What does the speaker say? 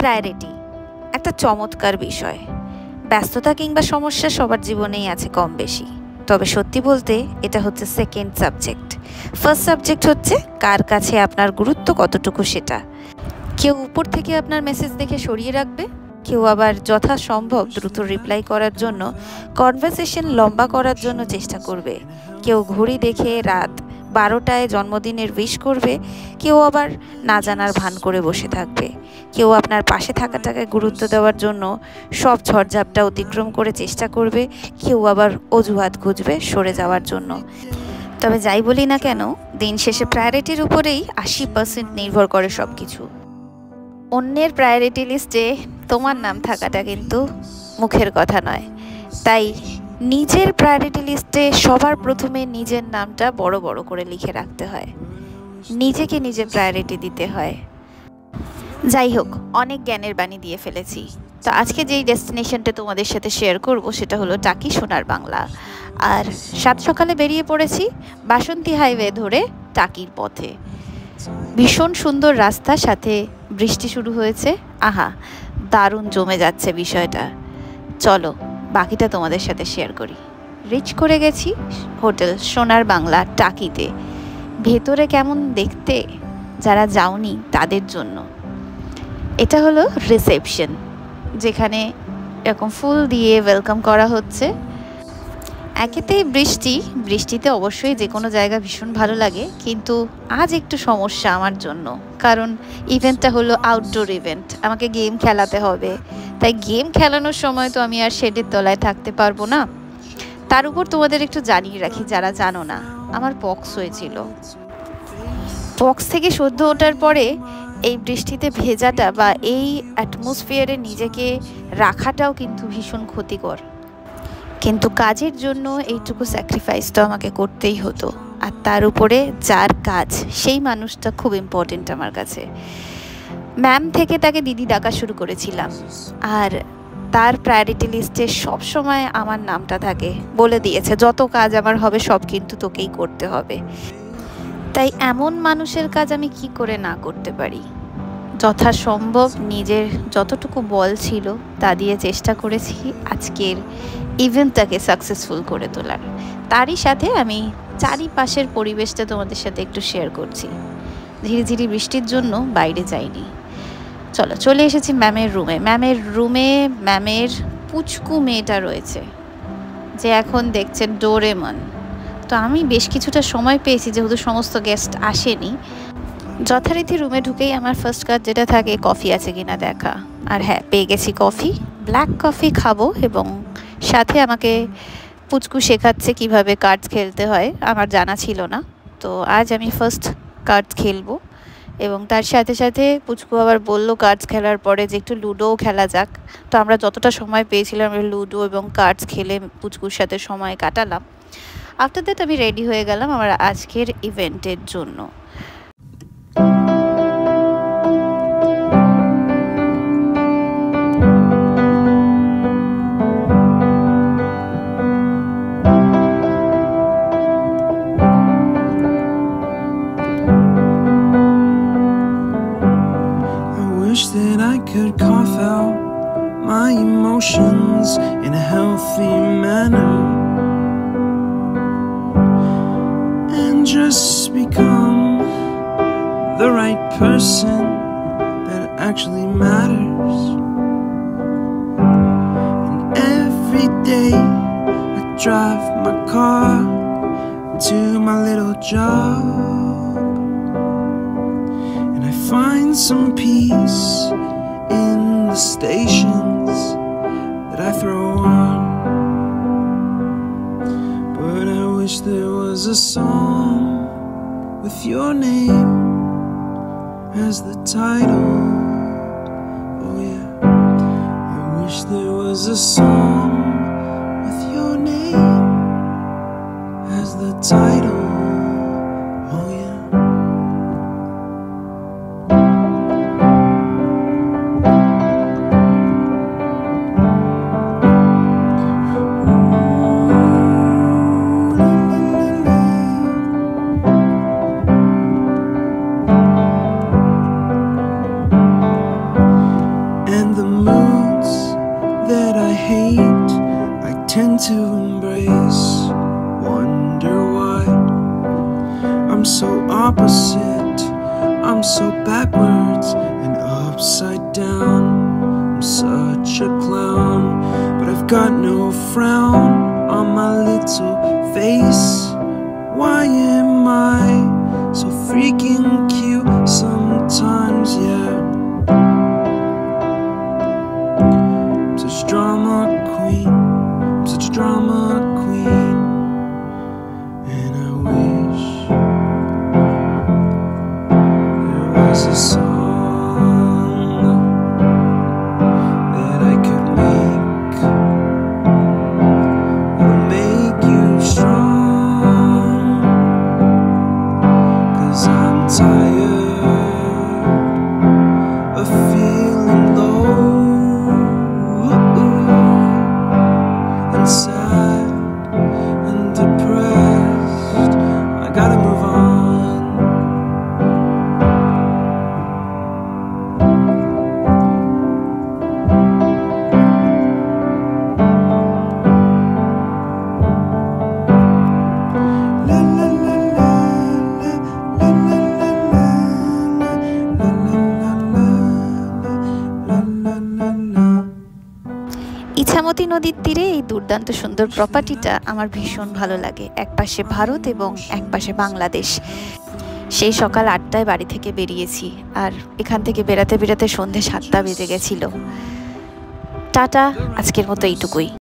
Priority একটা চমৎকার বিষয়। ব্যস্ততা কিংবা সমস্যা সবার জীবনেই আছে কম বেশি, তবে সত্যি বলতে এটা হচ্ছে সেকেন্ড সাবজেক্ট। ফার্স্ট সাবজেক্ট হচ্ছে কার কাছে আপনার গুরুত্ব কতটুকু সেটা। কেউ উপর থেকে আপনার মেসেজ দেখে সরিয়ে রাখবে, কেউ আবার যথাসম্ভব দ্রুত রিপ্লাই করার জন্য, কনভারসেশন লম্বা করার জন্য চেষ্টা করবে। কেউ ঘড়ি দেখে রাত 12টায় জন্মদিনের উইশ করবে, কেউ আবার না জানার ভান করে বসে থাকবে। কেউ আপনার পাশে থাকাটাকে গুরুত্ব দেওয়ার জন্য সব ঝড়ঝাপটা অতিক্রম করে চেষ্টা করবে, কেউ আবার অজুহাত খুঁজবে সরে যাওয়ার জন্য। তবে যাই বলি না কেন, দিন শেষে প্রায়োরিটির উপরেই 80% নির্ভর করে সব কিছু। অন্যের প্রায়োরিটি লিস্টে তোমার নাম থাকাটা কিন্তু মুখের কথা নয়, তাই নিজের প্রায়োরিটি লিস্টে সবার প্রথমে নিজের নামটা বড় বড় করে লিখে রাখতে হয়, নিজেকে নিজে প্রায়োরিটি দিতে হয়। যাই হোক, অনেক জ্ঞানের বাণী দিয়ে ফেলেছি। তো আজকে যেই ডেস্টিনেশনটা তোমাদের সাথে শেয়ার করব সেটা হলো টাকি সোনার বাংলা। আর সাত সকালে বেরিয়ে পড়েছি বাসন্তী হাইওয়ে ধরে টাকির পথে। ভীষণ সুন্দর রাস্তা, সাথে বৃষ্টি শুরু হয়েছে। আহা, দারুণ জমে যাচ্ছে বিষয়টা। চলো বাকিটা তোমাদের সাথে শেয়ার করি। রিচ করে গেছি হোটেল সোনার বাংলা টাকিতে। ভেতরে কেমন দেখতে, যারা যাওনি তাদের জন্য। এটা হলো রিসেপশন, যেখানে এরকম ফুল দিয়ে ওয়েলকাম করা হচ্ছে। একেতেই বৃষ্টিতে অবশ্যই যে কোনো জায়গা ভীষণ ভালো লাগে, কিন্তু আজ একটু সমস্যা আমার জন্য, কারণ ইভেন্টটা হলো আউটডোর ইভেন্ট, আমাকে গেম খেলাতে হবে। তাই গেম খেলানোর সময় তো আমি আর শেডের তলায় থাকতে পারবো না। তার উপর তোমাদের একটু জানিয়ে রাখি, যারা জানো না, আমার পক্স হয়েছিল। পক্স থেকে সদ্য ওঠার পরে এই বৃষ্টিতে ভেজাটা বা এই অ্যাটমসফিয়ারে নিজেকে রাখাটাও কিন্তু ভীষণ ক্ষতিকর, কিন্তু কাজের জন্য এইটুকু স্যাক্রিফাইস তো আমাকে করতেই হতো। আর তার উপরে যার কাজ, সেই মানুষটা খুব ইম্পর্টেন্ট আমার কাছে। ম্যাম থেকে তাকে দিদি ডাকা শুরু করেছিলাম, আর তার প্রায়োরিটি লিস্টে সবসময় আমার নামটা থাকে। বলে দিয়েছে যত কাজ আমার হবে সব কিন্তু তোকেই করতে হবে। তাই এমন মানুষের কাজ আমি কি করে না করতে পারি। যথাসম্ভব নিজের যতটুকু বল ছিল তা দিয়ে চেষ্টা করেছি আজকের ইভেন্টটাকে সাকসেসফুল করে তোলার। তারই সাথে আমি চারিপাশের পরিবেশটা তোমাদের সাথে একটু শেয়ার করছি। ঝিরিঝিরি বৃষ্টির জন্য বাইরে যাইনি। চলে এসেছি ম্যামের রুমে। ম্যামের পুচকু মেয়েটা রয়েছে, যে এখন দেখছেন ডোরেমন। তো আমি বেশ কিছুটা সময় পেয়েছি, যেহেতু সমস্ত গেস্ট আসেনি। যথারীতি রুমে ঢুকেই আমার ফার্স্ট কাজ যেটা থাকে, কফি আছে কিনা দেখা। আর হ্যাঁ, পেয়ে গেছি কফি, ব্ল্যাক কফি খাবো। এবং সাথে আমাকে পুচকু শেখাচ্ছে কিভাবে কার্ডস খেলতে হয়, আমার জানা ছিল না। তো আজ আমি ফার্স্ট কার্ডস খেলবো। এবং তার সাথে সাথে পুচকু আবার বললো কার্ডস খেলার পরে যে একটু লুডোও খেলা যাক। তো আমরা যতটা সময় পেয়েছিলাম আমরা লুডো এবং কার্ডস খেলে পুচকুর সাথে সময় কাটালাম। আফটার দ্যাট আমি রেডি হয়ে গেলাম আমার আজকের ইভেন্টের জন্য। That I could cough out my emotions in a healthy manner and just become the right person that actually matters. And every day I drive my car to my little job, find some peace in the stations that I throw on. But I wish there was a song with your name as the title. Oh yeah, I wish there was a song with your name as the title. got no frown on my little face. Why am I so freaking cute sometimes, yeah? I'm such a drama queen, I'm such a drama queen. And I wish there was a song that I could make that'll make you strong. 'Cause I'm tired of feeling low and sad and depressed. I gotta move on. La la la la la la la la la la la. Ichamati নদীর তীরে এই দুর্দান্ত সুন্দর প্রপার্টিটা আমার ভীষণ ভালো লাগে। একপাশে ভারত এবং একপাশে বাংলাদেশ। সেই সকাল 8টায় বাড়ি থেকে বেরিয়েছি, আর এখান থেকে বেরাতে বেরাতে সন্ধে 7টা বেজে গেছিল। টাটা, আজকের মতো এইটুকুই।